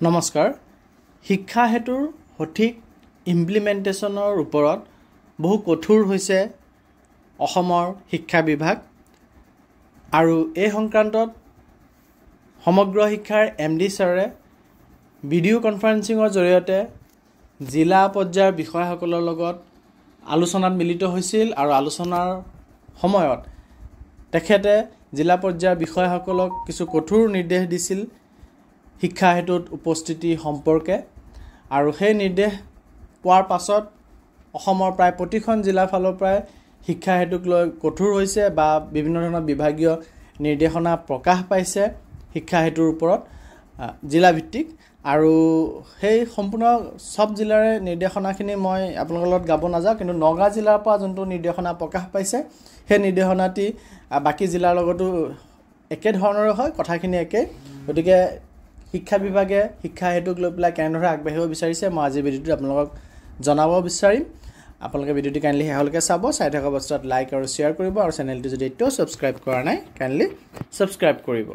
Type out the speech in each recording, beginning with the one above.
নমস্কাৰ শিক্ষা হেতুৰ সঠিক ইমপ্লিমেন্টেশনৰ ওপৰত বহু কঠোৰ হৈছে অসমৰ শিক্ষা বিভাগ আৰু এই সংক্ৰান্তত সমগ্ৰ শিক্ষাৰ এমডি ছাৰে ভিডিও কনফাৰেন্সিঙৰ জৰিয়তে জিলা পৰ্যায়ৰ বিষয়সকলৰ লগত আলোচনাত মিলিত হৈছিল আৰু আলোচনাৰ সময়ত তেখেতে জিলা পৰ্যায়ৰ বিষয়সকলক কিছু কঠোৰ নিৰ্দেশ দিছিল শিক্ষা হেতুত উপস্থিতি সম্পৰ্কে আৰু সেই নিৰ্দেশ পোৱাৰ পাছত অসমৰ প্ৰায় প্ৰতিখন জিলাৰ ফালৰ পৰা শিক্ষা হেতুক লৈ কঠোৰ হৈছে বা বিভিন্ন ধৰণৰ বিভাগীয় নিৰ্দেশনা প্ৰকাশ পাইছে শিক্ষা হেতুৰ ওপৰত জিলা ভিত্তিক আৰু সেই সম্পূৰ্ণ সব জিলাৰে নিৰ্দেশনাখিনি মই আপোনালোকৰ লগত গাব নাযাওঁ কিন্তু নগাঁও জিলাৰ পৰা যোনটো নিৰ্দেশনা প্ৰকাশ পাইছে সেই নিৰ্দেশনাটি বাকি জিলাৰ লগতো একে ধৰণৰ হয় কথাখিনি একে গতিকে শিক্ষা বিভাগে শিক্ষা হেতুক লৈ পেলাই কেনেদৰে আগবাঢ়িব বিচাৰিছে মই আজি ভিডিঅ'টো আপোনালোকক জনাব বিচাৰিম আপোনালোকে ভিডিঅ'টো কাইণ্ডলি হেহলকে চাব চাই থকা অৱস্থাত লাইক আৰু শ্বেয়াৰ কৰিব আৰু চেনেলটো যদি এতিয়াও সাবস্ক্ৰাইব কৰা নাই কাইণ্ডলি সাবস্ক্ৰাইব কৰিব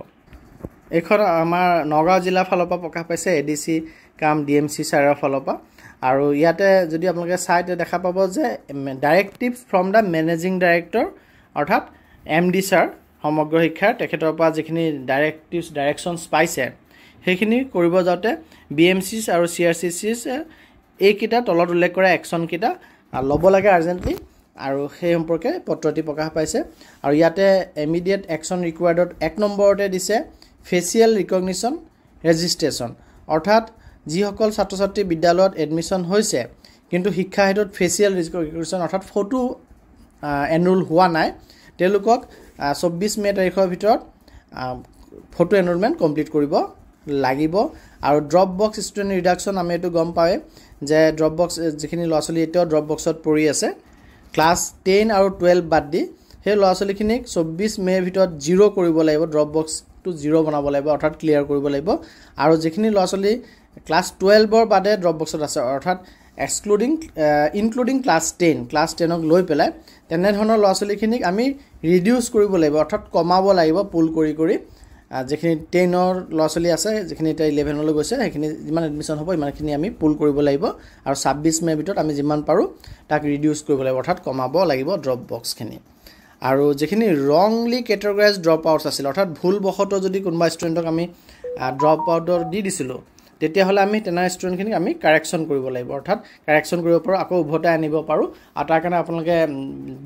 এখন আমাৰ নগাঁও জিলা ফালৰ পৰা প্ৰকাশ পাইছে এডিসি কাম ডিএমসি ছাৰৰ ফালৰ পৰা আৰু ইয়াতে যদি আপোনালোকে চাইতে দেখা পাব যে directive from da managing director অৰ্থাৎ এমডি ছাৰ সমগ্ৰ শিক্ষাৰ তেখেতৰ পৰা যিখিনি ডাইৰেকশ্যনছ পাইছে সেইখিনি কৰিব যাওঁতে বিএমচিছ আৰু চিআৰচিচিছ এইকেইটা তলত উল্লেখ কৰা একশ্যন কেইটা ল'ব লাগে আৰ্জেণ্টলি আৰু সেই সম্পৰ্কে পত্ৰটি প্ৰকাশ পাইছে আৰু ইয়াতে ইমিডিয়েট একশ্যন ৰিকুৱাৰ্ডত 1 নম্বৰতে দিছে ফেচিয়েল ৰিকগনিশ্যন ৰেজিষ্ট্ৰেশ্যন অৰ্থাৎ যিসকল ছাত্ৰ ছাত্ৰী বিদ্যালয়ত এডমিশ্যন হৈছে কিন্তু শিক্ষা হেতুত ফেচিয়েল ৰিকগনিশ্যন অৰ্থাৎ ফটো এনৰোল হোৱা নাই তেওঁলোকক 24 মে তাৰিখৰ ভিতৰত ফটো এনৰোলমেণ্ট কমপ্লিট কৰিব লাগিব আৰু ড্ৰপ বক্স ষ্টুডেণ্ট ৰিডাকশ্যন আমি এইটো গম পাওঁৱে যে ড্ৰপ বক্স যিখিনি ল'ৰা ছোৱালী এতিয়াও ড্ৰপ বক্সত পৰি আছে ক্লাছ 10 আৰু 12 বাদ দি সেই ল'ৰা ছোৱালীখিনিক 24 মেৰ ভিতৰত 0 কৰিব লাগিব ড্ৰপ বক্সটো 0 বনাব লাগিব অৰ্থাৎ ক্লিয়াৰ কৰিব লাগিব আৰু যিখিনি ল'ৰা ছোৱালী ক্লাছ 12ৰ বাদে ড্ৰপ বক্সত আছে অৰ্থাৎ ইনক্লুডিং ক্লাছ 10ক লৈ পেলাই তেনেধৰণৰ ল'ৰা ছোৱালীখিনিক আমি ৰিডিউচ কৰিব লাগিব অৰ্থাৎ কমাব লাগিব পুল কৰি যিখিনি 10ৰ ল'ৰা ছোৱালী আছে যিখিনি এতিয়া 11লৈ গৈছে সেইখিনি যিমান এডমিশ্যন হ'ব ইমানখিনি আমি পুল কৰিব লাগিব আৰু 26 মেৰ ভিতৰত আমি যিমান পাৰোঁ তাক ৰিডিউচ কৰিব লাগিব অৰ্থাৎ কমাব লাগিব ড্ৰপ বক্সখিনি আৰু যিখিনি ৰংলি কেটেগৰাইজ ড্ৰপ আউটছ আছিল অৰ্থাৎ ভুলবশতঃ যদি কোনোবা ষ্টুডেণ্টক আমি ড্ৰপ আউটৰ দি দিছিলোঁ তেতিয়াহ'লে আমি তেনে ষ্টুডেণ্টখিনিক আমি কাৰেকশ্যন কৰিব লাগিব অৰ্থাৎ কাৰেকশ্যন কৰিব পাৰোঁ আকৌ উভতাই আনিব পাৰোঁ আৰু তাৰ কাৰণে আপোনালোকে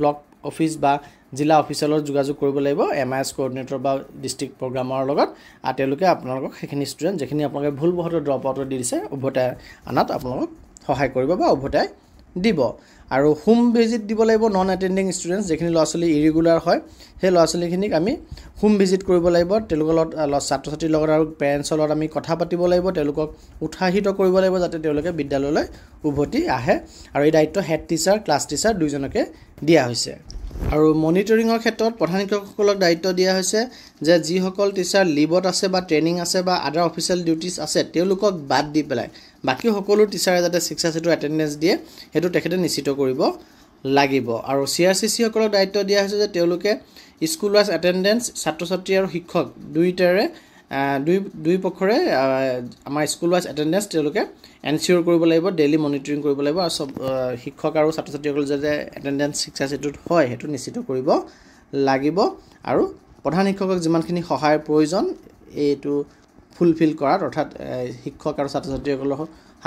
ব্লক অফিচ বা জিলা অফিচৰ লগত যোগাযোগ কৰিব লাগিব এমআইএছ কোঅৰ্ডিনেটৰ বা ডিষ্ট্ৰিক্ট প্ৰগ্ৰামৰ লগত আৰু তেওঁলোকে আপোনালোকক সেইখিনি ষ্টুডেণ্ট যিখিনি আপোনালোকে ভুলবশতঃ ড্ৰপ আউটৰ দি দিছে উভতাই আনাত আপোনালোকক সহায় কৰিব বা উভতাই দিব আৰু হোম ভিজিট দিব লাগিব নন এটেণ্ডিং ষ্টুডেণ্টছ যিখিনি ল'ৰা ছোৱালী ইৰেগুলাৰ হয় সেই ল'ৰা ছোৱালীখিনিক আমি হোম ভিজিট কৰিব লাগিব তেওঁলোকৰ লগত ছাত্ৰ ছাত্ৰীৰ লগত আৰু পেৰেণ্টছৰ লগত আমি কথা পাতিব লাগিব তেওঁলোকক উৎসাহিত কৰিব লাগিব যাতে তেওঁলোকে বিদ্যালয়লৈ উভতি আহে আৰু এই দায়িত্ব হেড টিচাৰ ক্লাছ টিচাৰ দুইজনকে দিয়া হৈছে আৰু মনিটৰিঙৰ ক্ষেত্ৰত প্ৰধান শিক্ষকসকলক দায়িত্ব দিয়া হৈছে যে যিসকল টিচাৰ লিভত আছে বা ট্ৰেইনিং আছে বা আদাৰ অফিচিয়েল ডিউটিছ আছে তেওঁলোকক বাদ দি পেলাই বাকি সকলো টিচাৰে যাতে 6 হেতু এটেণ্ডেন্স দিয়ে হেতু তেখেতে নিশ্চিত কৰিব লাগিব আৰু চিআৰচিচি সকলক দায়িত্ব দিয়া হৈছে যে তেওঁলোকে স্কুল ৱাইজ এটেণ্ডেন্স ছাত্ৰ ছাত্ৰী আৰু শিক্ষক দুইটাৰে দুই পক্ষৰে আমাৰ স্কুল ৱাইজ এটেণ্ডেন্স তেওঁলোকে এনচিওৰ কৰিব লাগিব ডেইলি মনিটৰিং কৰিব লাগিব আৰু সব শিক্ষক আৰু ছাত্ৰ ছাত্ৰীসকল যাতে এটেণ্ডেন্স 6 হেতুত হয় হেতু নিশ্চিত কৰিব লাগিব আৰু প্ৰধান শিক্ষকক যিমানখিনি সহায়ৰ প্ৰয়োজন এইটো ফুলফিল কৰাত অৰ্থাৎ শিক্ষক আৰু ছাত্ৰ ছাত্ৰীসকলৰ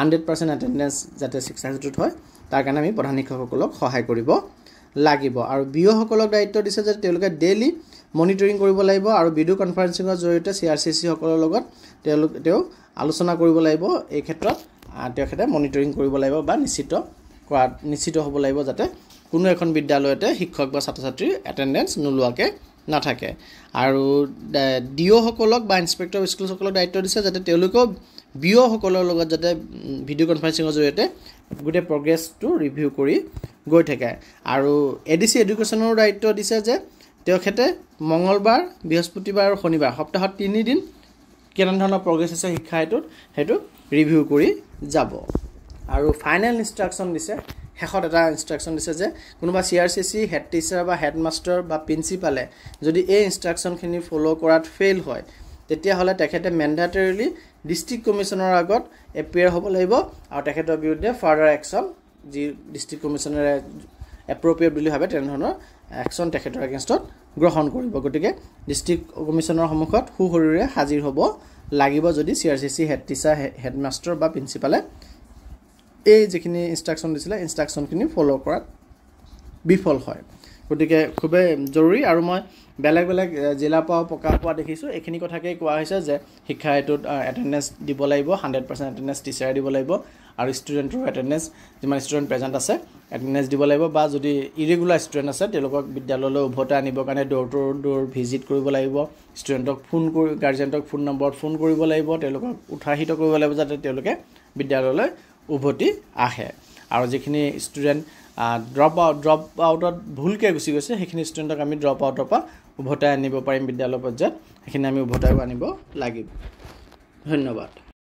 100% এটেণ্ডেন্স যাতে 6 হেতুত হয় তাৰ কাৰণে আমি প্ৰধান শিক্ষকসকলক সহায় কৰিব লাগিব আৰু বিঅ'সকলক দায়িত্ব দিছে যে তেওঁলোকে ডেইলি মনিটৰিং কৰিব লাগিব আৰু ভিডিও কনফাৰেন্সিঙৰ জৰিয়তে চিআৰচিচি সকলৰ লগত তেওঁ আলোচনা কৰিব লাগিব এই ক্ষেত্ৰত তেখেতে মনিটৰিং কৰিব লাগিব বা নিশ্চিত হ'ব লাগিব যাতে কোনো এখন বিদ্যালয়তে শিক্ষক বা ছাত্ৰ ছাত্ৰীৰ এটেণ্ডেন্স নোলোৱাকৈ নাথাকে আৰু ডিঅ'সকলক বা ইনস্পেক্টৰ অফ স্কুলসকলক দায়িত্ব দিছে যাতে তেওঁলোকেও বিঅ'সকলৰ লগত যাতে ভিডিও কনফাৰেন্সিঙৰ জৰিয়তে গোটেই প্ৰগ্ৰেছটো ৰিভিউ কৰি গৈ থাকে আৰু এডিসি এডুকেশ্যনৰ দায়িত্ব দিছে যে তেখেতে মঙ্গলবাৰ বৃহস্পতিবাৰ আৰু শনিবাৰ সপ্তাহত 3 দিন কেনেধৰণৰ প্ৰগ্ৰেছ আছে শিক্ষা হেতুত হেতু ৰিভিউ কৰি যাব আৰু ফাইনেল ইনষ্ট্ৰাকশ্যন দিছে শেষত এটা ইনষ্ট্ৰাকশ্যন দিছে যে কোনোবা চিআৰচিচি হেড টিচাৰ বা হেডমাষ্টাৰ বা প্ৰিন্সিপালে যদি এই ইনষ্ট্ৰাকশ্যনখিনি ফলো কৰাত ফেইল হয় তেতিয়াহ'লে তেখেতে মেন্ডেটৰিলি ডিষ্ট্ৰিক্ট কমিশ্যনৰ আগত এপিয়াৰ হ'ব লাগিব আৰু তেখেতৰ বিৰুদ্ধে ফাৰ্ডাৰ একশ্যন যি ডিষ্ট্ৰিক্ট কমিশ্যনাৰে এপ্ৰপ্ৰিয়েট বুলি ভাবে তেনেধৰণৰ একশ্যন তেখেতৰ এগেইনষ্টত গ্ৰহণ কৰিব গতিকে ডিষ্ট্ৰিক্ট কমিশ্যনৰ সন্মুখত সুশৰীৰে হাজিৰ হ'ব লাগিব যদি CRCC হেড টিচাৰ হেডমাষ্টাৰ বা প্ৰিন্সিপালে এই যিখিনি ইনষ্ট্ৰাকশ্যন দিছিলে ইনষ্ট্ৰাকশ্যনখিনি ফ'ল' কৰাত বিফল হয় গতিকে খুবেই জৰুৰী আৰু মই বেলেগ বেলেগ জিলাৰ পৰা প্ৰকাশ পোৱা দেখিছোঁ এইখিনি কথাকেই কোৱা হৈছে যে শিক্ষা হেতুত এটেণ্ডেঞ্চ দিব লাগিব 100% এটেণ্ডেঞ্চ টিচাৰে দিব লাগিব আৰু ষ্টুডেণ্টৰ এটেণ্ডেঞ্চ যিমান ষ্টুডেণ্ট প্ৰেজেণ্ট আছে এটেণ্ডেঞ্চ দিব লাগিব বা যদি ইৰেগুলাৰ ষ্টুডেণ্ট আছে তেওঁলোকক বিদ্যালয়লৈ উভতাই আনিবৰ কাৰণে ড'ৰ টু ড'ৰ ভিজিট কৰিব লাগিব ষ্টুডেণ্টক ফোন কৰি গাৰ্জেণ্টক ফোন নম্বৰত ফোন কৰিব লাগিব তেওঁলোকক উৎসাহিত কৰিব লাগিব যাতে তেওঁলোকে বিদ্যালয়লৈ উভতি আহে আৰু যিখিনি ষ্টুডেণ্ট ড্ৰপ আউটত ভুলকৈ গুচি গৈছে সেইখিনি ষ্টুডেণ্টক আমি ড্ৰপ আউটৰ পৰা উভতাই আনিব পাৰিম বিদ্যালয় পৰ্যায়ত সেইখিনি আমি উভতাই আনিব লাগিব ধন্যবাদ